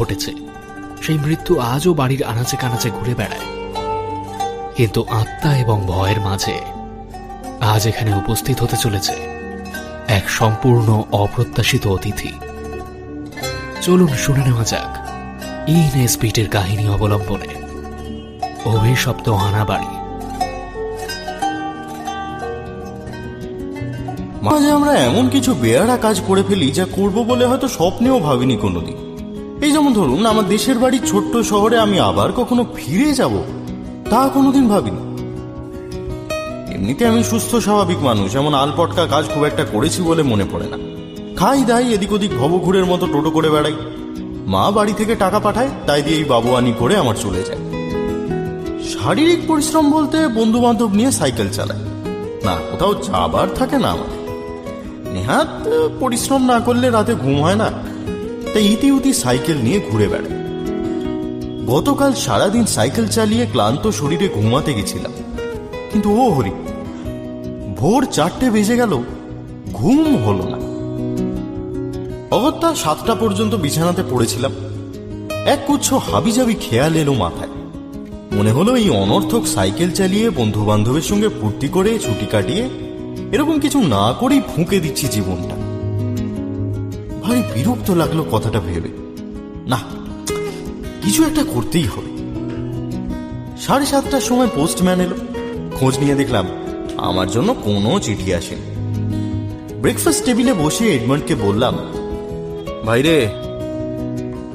ঘটেছে সেই মৃত্যু আজও বাড়ির আনাচে কানাচে ঘুরে বেড়ায়। কিন্তু আত্মা এবং ভয়ের মাঝে আজ এখানে উপস্থিত হতে চলেছে এক সম্পূর্ণ অপ্রত্যাশিত অতিথি। চলুন শুনে নেওয়া যাক ইনএসপিটির কাহিনী অবলম্বনে অভিশপ্ত আনা বাড়ি। মাঝে আমরা এমন কিছু বেয়ারা কাজ করে ফেলি যা করব বলে হয়তো স্বপ্নেও ভাবিনি কোনোদিন। এই যেমন ধরুন, আমার দেশের বাড়ির ছোট্ট শহরে আমি আবার কখনো ফিরে যাব তা কোনোদিন ভাবিনি। এমনিতে আমি সুস্থ স্বাভাবিক মানুষ, এমন আলপটকা কাজ খুব একটা করেছি বলে মনে পড়ে না। খাই দাই, এদিক ওদিক ভবঘুরের মতো টোটো করে বেড়াই। মা বাড়ি থেকে টাকা পাঠায়, তাই দিয়ে এই বাবুয়ানি করে আমার চলে যায়। শারীরিক পরিশ্রম বলতে বন্ধু বান্ধব নিয়ে সাইকেল চালায়, না কোথাও যাবার থাকে না আমার। নেহাত পরিশ্রম না করলে রাতে ঘুম হয় না, তাই ইতিউতি সাইকেল নিয়ে ঘুরে বেড়ায়। গতকাল সারাদিন সাইকেল চালিয়ে ক্লান্ত শরীরে ঘুমাতে গেছিলাম, কিন্তু ও হরি, ভোর 4টে বেজে গেল, ঘুম হলো না। অগত্যা 7টা পর্যন্ত বিছানাতে পড়েছিলাম। এক গুচ্ছ হাবিজাবি খেয়াল এলো মাথায়। মনে হলো এই অনর্থক সাইকেল চালিয়ে বন্ধু বান্ধবের সঙ্গে ফুর্তি করে ছুটি কাটিয়ে এরকম কিছু না করেই ফুঁকে দিচ্ছি জীবনটা। ভারী বিরক্ত লাগলো কথাটা ভেবে। না, কিছু একটা করতেই হবে। 7:30টার সময় পোস্টম্যান এলো। খোঁজ নিয়ে দেখলাম আমার জন্য কোনো চিঠি আসেনি। ব্রেকফাস্ট টেবিলে বসে এডমান্ডকে বললাম, ভাইরে,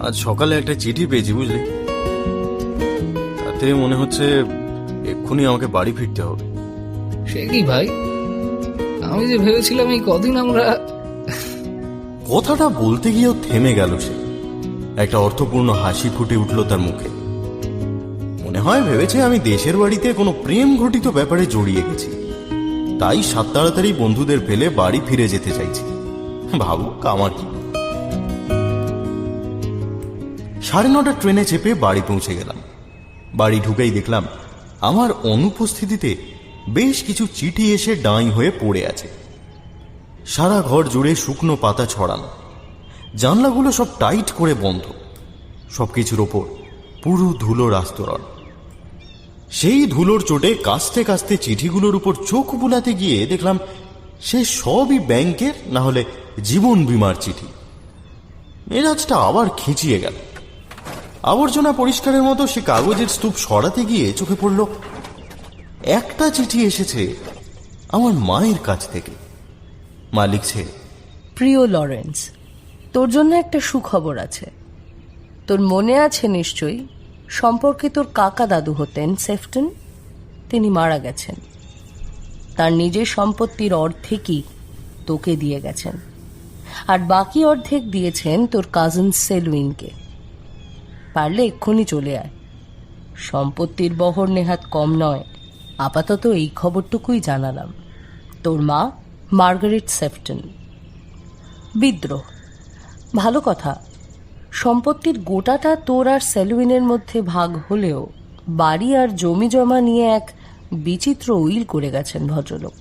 আজ সকালে একটা চিঠি পেয়েছি বুঝলি, তাতে মনে হচ্ছে এক্ষুনি আমাকে বাড়ি ফিরতে হবে। সে কি ভাই, আমি যে ভেবেছিলাম এই কদিন আমরা। কথাটা বলতে গিয়েও থেমে গেল সে। একটা অর্থপূর্ণ হাসি ফুটে উঠল তার মুখে। মনে হয় ভেবেছে আমি দেশের বাড়িতে কোনো প্রেম ঘটিত ব্যাপারে জড়িয়ে গেছি, তাই সাত তাড়াতাড়ি বন্ধুদের ফেলে বাড়ি ফিরে যেতে চাইছি। ভাবুক আমার কি। 9:30 ট্রেনে চেপে বাড়ি পৌঁছে গেলাম। বাড়ি ঢুকেই দেখলাম আমার অনুপস্থিতিতে বেশ কিছু চিঠি এসে ডাঁই হয়ে পড়ে আছে। সারা ঘর জুড়ে শুকনো পাতা ছড়ানো, জানলাগুলো সব টাইট করে বন্ধ, সবকিছুর ওপর পুরো ধুলোর আস্তরণ। সেই ধুলোর চোটে কাস্তে কাস্তে চিঠিগুলোর উপর চোখ বুলাতে গিয়ে দেখলাম সে সবই ব্যাংকের না হলে জীবন বীমার চিঠি। মেজাজটা আবার খিঁচিয়ে গেল। আবর্জনা পরিষ্কারের মতো সে কাগজের স্তূপ সরাতে গিয়ে চোখে পড়ল একটা চিঠি এসেছে আমার মায়ের কাছ থেকে। মা লিখছে, প্রিয় লরেন্স, তোর জন্য একটা সুখবর আছে। তোর মনে আছে নিশ্চয়ই, সম্পর্কে তোর কাকা দাদু হতেন সেফটন, তিনি মারা গেছেন। তার নিজের সম্পত্তির অর্ধেকই তোকে দিয়ে গেছেন, আর বাকি অর্ধেক দিয়েছেন তোর কাজিন সেলুইনকে। পারলে এক্ষুনি চলে আয়, সম্পত্তির বহর নেহাত কম নয়। আপাতত এই খবরটুকুই জানালাম। তোর মা, মার্গারেট সেফটন। বিদ্রোহ, ভালো কথা, সম্পত্তির গোটাটা তোর আর সেলুইনের মধ্যে ভাগ হলেও বাড়ি আর জমি জমা নিয়ে এক বিচিত্র উইল করে গেছেন ভদ্রলোক।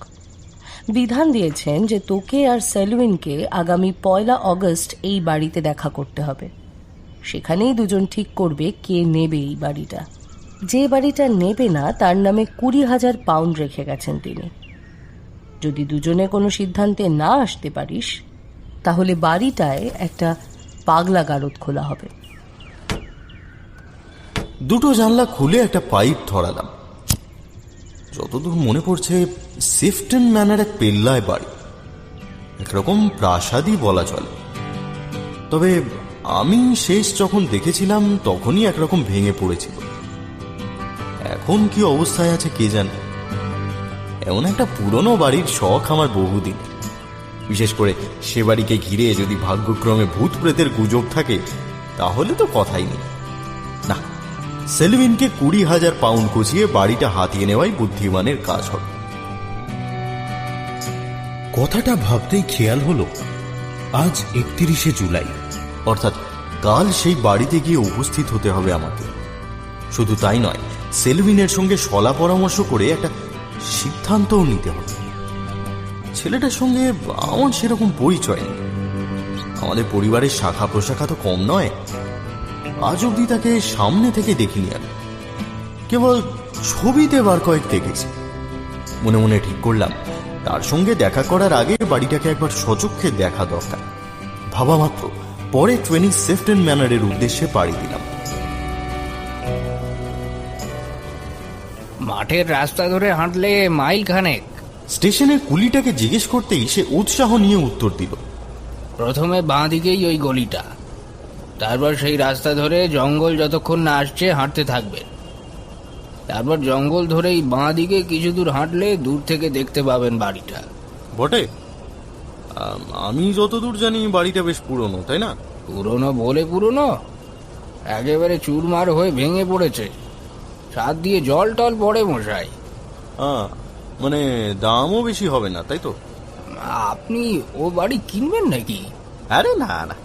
বিধান দিয়েছেন যে তোকে আর সেলুইনকে আগামী 1 অগস্ট এই বাড়িতে দেখা করতে হবে। সেখানেই দুজন ঠিক করবে কে নেবে এই বাড়িটা। যে বাড়িটা নেবে না তার নামে 20,000 পাউন্ড রেখে গেছেন তিনি। যদি দুজনে কোনো সিদ্ধান্তে না আসতে পারিস, তাহলে বাড়িটায় একটা পাগলা গারদ খোলা হবে। দুটো জানলা খুলে একটা পাইপ ধরালাম। যতদূর মনে পড়ছে সেফটন ম্যানের এক পেল্লায় বাড়ি, একরকম প্রাসাদই বলা চলে। তবে আমি শেষ যখন দেখেছিলাম তখনই একরকম ভেঙে পড়েছিল। এখন কি অবস্থায় আছে কে জানে। এমন একটা পুরনো বাড়ির শখ আমার বহুদিন, বিশেষ করে সে বাড়িকে ঘিরে যদি ভাগ্যক্রমে ভূত প্রেতের গুজব থাকে তাহলে তো কথাই নেই। না, সেলভিনকে 20,000 পাউন্ড কষিয়ে বাড়িটা হাতিয়ে নেওয়াই বুদ্ধিমানের কাজ হবে। কথাটা ভাবতেই খেয়াল হলো আজ 31শে জুলাই, অর্থাৎ কাল সেই বাড়িতে গিয়ে উপস্থিত হতে হবে আমাকে। শুধু তাই নয়, সেলভিনের সঙ্গে সলা পরামর্শ করে একটা সিদ্ধান্তও নিতে হবে। ছেলেটার সঙ্গে আমার সেরকম পরিচয় নেই। আমাদের পরিবারের শাখা প্রশাখা তো কম নয়। আজ অব্দি তাকে সামনে থেকে দেখিনি আমি, কেবল ছবিতে বার কয়েক দেখেছি। মনে মনে ঠিক করলাম তার সঙ্গে দেখা করার আগে বাড়িটাকে একবার সচক্ষে দেখা দরকার। ভাবা মাত্র পরে 20 সেফটন ম্যানারের উদ্দেশ্যে পাড়ি দিলাম। মাঠের রাস্তা ধরে হাঁটলে মাইল খানেক। স্টেশনের কুলিটাকে জিজ্ঞেস করতেই সে উৎসাহ নিয়ে উত্তর দিল, প্রথমে বাঁ দিকেই ওই গলিটা, তারপর সেই রাস্তা ধরে জঙ্গল যতক্ষণ না আসছে হাঁটতে থাকবে। তারপর জঙ্গল ধরেই বাঁ দিকে কিছু দূর হাঁটলে দূর থেকে দেখতে পাবেন বাড়িটা। বটে? আমি যতদূর জানি বাড়িটা বেশ পুরনো, তাই না? পুরনো বলে পুরনো, একেবারে চুরমার হয়ে ভেঙে পড়েছে, ছাদ দিয়ে জল টল পড়ে মশাই। মানে দামও বেশি হবে না, তাই তো? আপনি ও বাড়ি কিনবেন নাকি? আরে না না,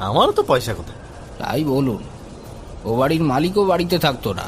আমারও তো পয়সা কোথায়। তাই বলুন, ও বাড়ির মালিকও বাড়িতে থাকতো না।